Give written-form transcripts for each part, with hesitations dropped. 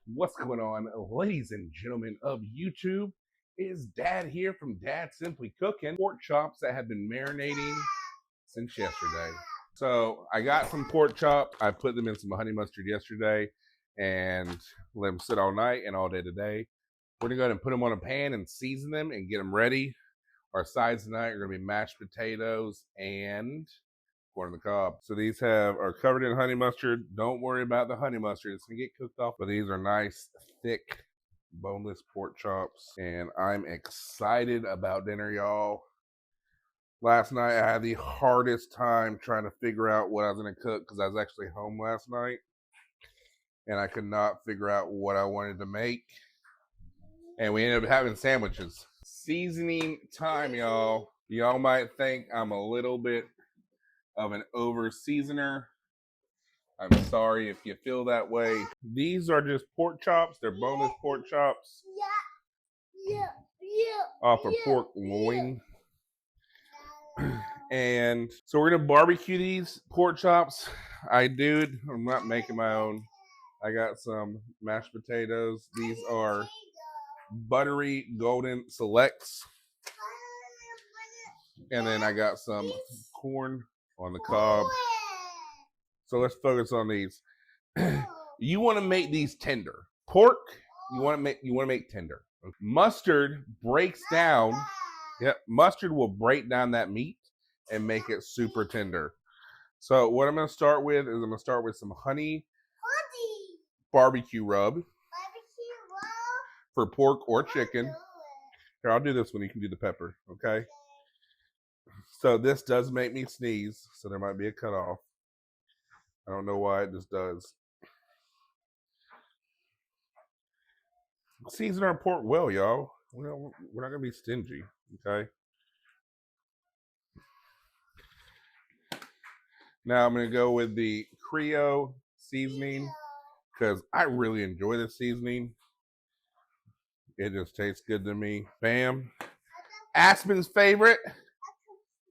What's going on, ladies and gentlemen of YouTube? Is Dad here from Dad Simply Cooking. Pork chops that have been marinating since yesterday. So I got some pork chops. I put them in some honey mustard yesterday and let them sit all night and all day today. We're gonna go ahead and put them on a pan and season them and get them ready. Our sides tonight are gonna be mashed potatoes and corn on the cob. So these are covered in honey mustard. Don't worry about the honey mustard. It's gonna get cooked off, but these are nice, thick, boneless pork chops. And I'm excited about dinner, y'all. Last night I had the hardest time trying to figure out what I was gonna cook because I was actually home last night and I could not figure out what I wanted to make. And we ended up having sandwiches. Seasoning time, y'all. Y'all might think I'm a little bit of an over seasoner. I'm sorry if you feel that way. These are just pork chops. They're boneless pork chops off of pork loin. And so we're gonna barbecue these pork chops. I'm not making my own. I got some mashed potatoes. These are buttery golden selects. And then I got some corn on the cob. So let's focus on these. You want to make these tender. Pork, you want to make tender. Mustard breaks down. Yep, mustard will break down that meat and make it super tender. So what I'm going to start with is I'm going to start with some honey barbecue rub for pork or chicken. Here, I'll do this one. You can do the pepper, okay? So this does make me sneeze, so there might be a cutoff. I don't know why, it just does. Season our pork well, y'all. We're not gonna be stingy, okay? Now I'm gonna go with the Creole seasoning because I really enjoy this seasoning. It just tastes good to me. Bam. Aspen's favorite.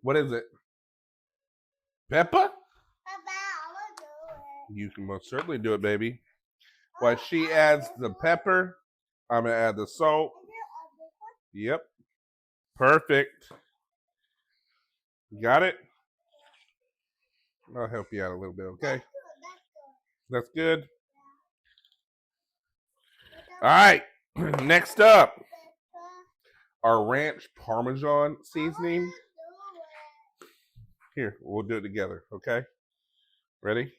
What is it? Pepper? You can most certainly do it, baby. While she adds the pepper, I'm gonna add the salt. Yep. Perfect. Got it? I'll help you out a little bit, okay? That's good. All right. Next up, our ranch Parmesan seasoning. Here, we'll do it together, okay? Ready?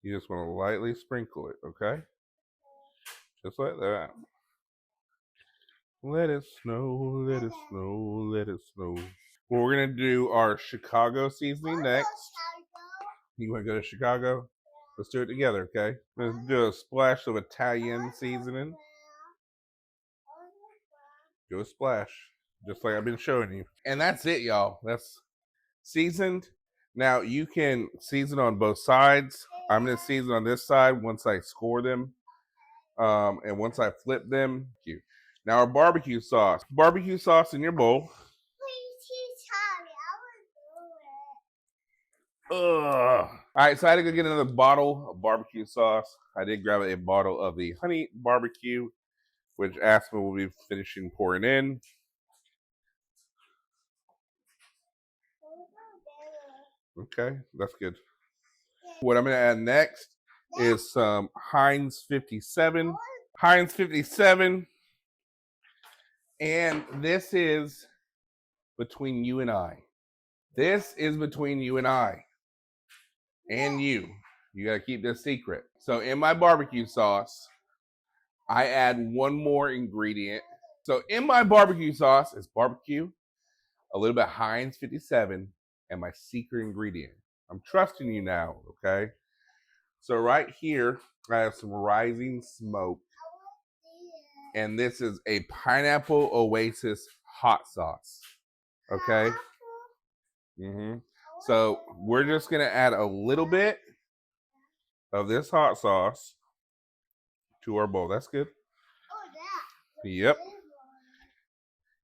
You just want to lightly sprinkle it, okay? Just like that. Let it snow, let it snow, let it snow. Well, we're gonna do our Chicago seasoning next. You wanna go to Chicago? Let's do it together, okay? Let's do a splash of Italian seasoning. Do a splash, just like I've been showing you. And that's it, y'all. That's seasoned. Now you can season on both sides. I'm gonna season on this side once I score them. And once I flip them, now our barbecue sauce. Barbecue sauce in your bowl. Ugh. All right, so I had to go get another bottle of barbecue sauce. I did grab a bottle of the honey barbecue, which Aspen will be finishing pouring in. Okay, that's good. What I'm going to add next is some Heinz 57. Heinz 57. And this is between you and I. This is between you and I. And you. You got to keep this secret. So in my barbecue sauce, I add one more ingredient. So in my barbecue sauce is barbecue, a little bit Heinz 57, and my secret ingredient. I'm trusting you now, okay? So right here, I have some rising smoke. And this is a pineapple oasis hot sauce, okay? So we're just gonna add a little bit of this hot sauce to our bowl. That's good. Yep.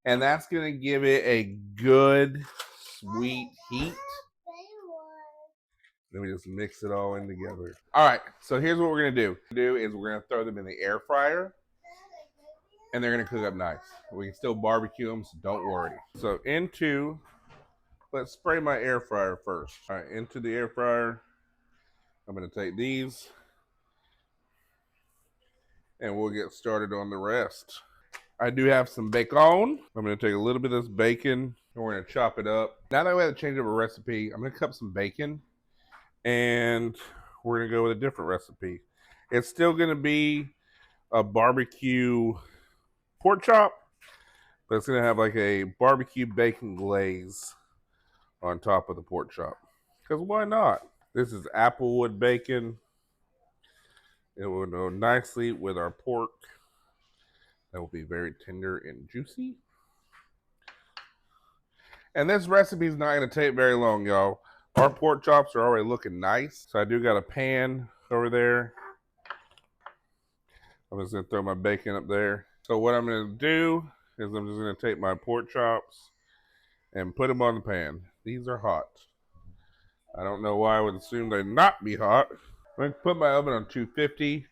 And that's gonna give it a good sweet heat. Then we just mix it all in together. All right, so here's what we're gonna do. We're gonna throw them in the air fryer, and they're gonna cook up nice. We can still barbecue them, so don't worry. So let's spray my air fryer first. All right, into the air fryer, I'm gonna take these, and we'll get started on the rest. I do have some bacon. I'm gonna take a little bit of this bacon, and we're gonna chop it up. Now that we have to change up a recipe, I'm gonna cut some bacon, and we're gonna go with a different recipe. It's still gonna be a barbecue pork chop, but it's gonna have like a barbecue bacon glaze on top of the pork chop. Because why not? This is applewood bacon. It will go nicely with our pork. That will be very tender and juicy. And this recipe is not going to take very long, y'all. Our pork chops are already looking nice. So I do got a pan over there. I'm just going to throw my bacon up there. So what I'm going to do is I'm just going to take my pork chops and put them on the pan. These are hot. I don't know why I would assume they'd not be hot. I'm going to put my oven on 250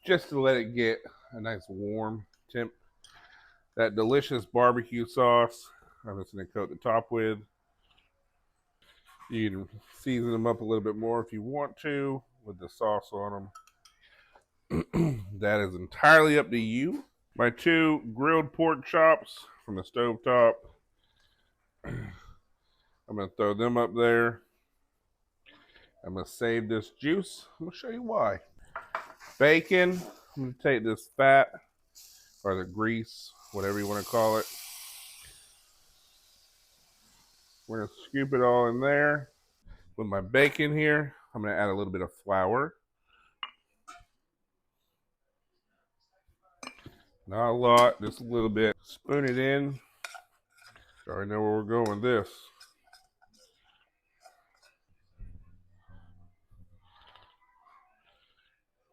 just to let it get a nice warm temp. That delicious barbecue sauce, I'm just going to coat the top with. You can season them up a little bit more if you want to with the sauce on them. That is entirely up to you. My 2 grilled pork chops from the stovetop. I'm going to throw them up there. I'm going to save this juice. I'm going to show you why. Bacon. I'm going to take this fat or the grease, whatever you want to call it. We're going to scoop it all in there. With my bacon here, I'm going to add a little bit of flour. Not a lot, just a little bit. Spoon it in. I already know where we're going with this.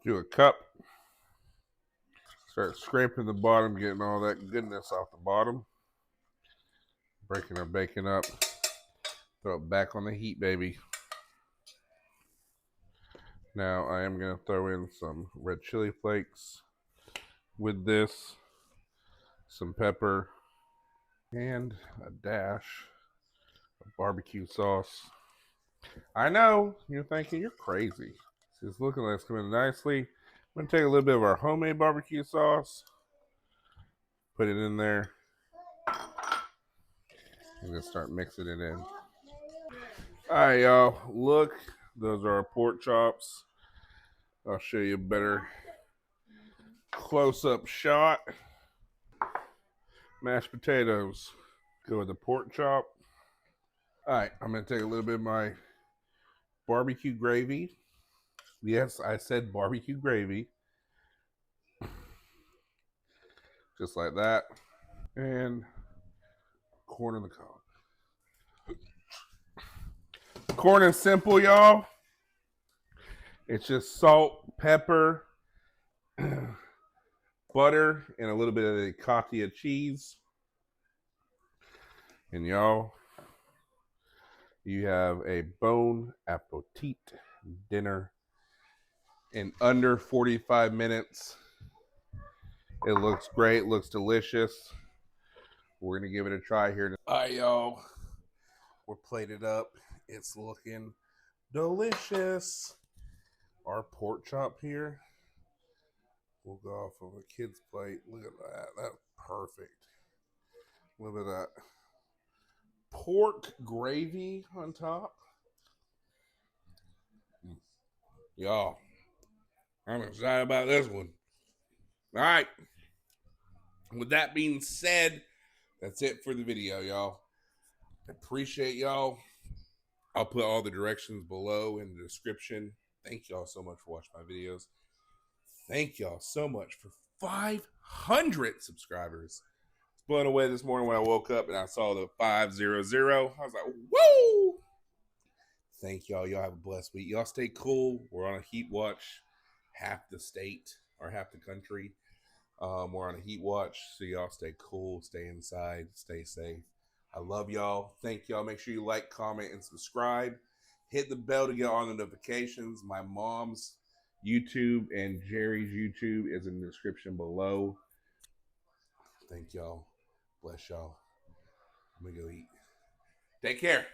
Do a cup. Start scraping the bottom, getting all that goodness off the bottom. Breaking our bacon up. Throw it back on the heat, baby. Now I am going to throw in some red chili flakes with this, some pepper, and a dash of barbecue sauce. I know, you're thinking you're crazy. It's looking like it's coming nicely. I'm going to take a little bit of our homemade barbecue sauce, put it in there. I'm going to start mixing it in. All right, y'all. Look, those are our pork chops. I'll show you a better close-up shot. Mashed potatoes. Go with the pork chop. All right, I'm going to take a little bit of my barbecue gravy. Yes, I said barbecue gravy. Just like that. And corn on the cob. Corn is simple, y'all. It's just salt, pepper, butter, and a little bit of the cotija cheese. And y'all, you have a bon appetit dinner in under 45 minutes. It looks great, looks delicious. We're gonna give it a try here. All right, y'all. We're plated up. It's looking delicious. Our pork chop here will go off of a kid's plate. Look at that. That's perfect. A little bit of that pork gravy on top. Y'all, I'm excited about this one. All right. With that being said, that's it for the video, y'all. Appreciate y'all. I'll put all the directions below in the description. Thank y'all so much for watching my videos. Thank y'all so much for 500 subscribers. I was blown away this morning when I woke up and I saw the 500. I was like, whoa! Thank y'all. Y'all have a blessed week. Y'all stay cool. We're on a heat watch. Half the state or half the country. We're on a heat watch. So y'all stay cool. Stay inside. Stay safe. I love y'all. Thank y'all. Make sure you like, comment, and subscribe. Hit the bell to get all the notifications. My mom's YouTube and Jerry's YouTube is in the description below. Thank y'all. Bless y'all. I'm gonna go eat. Take care.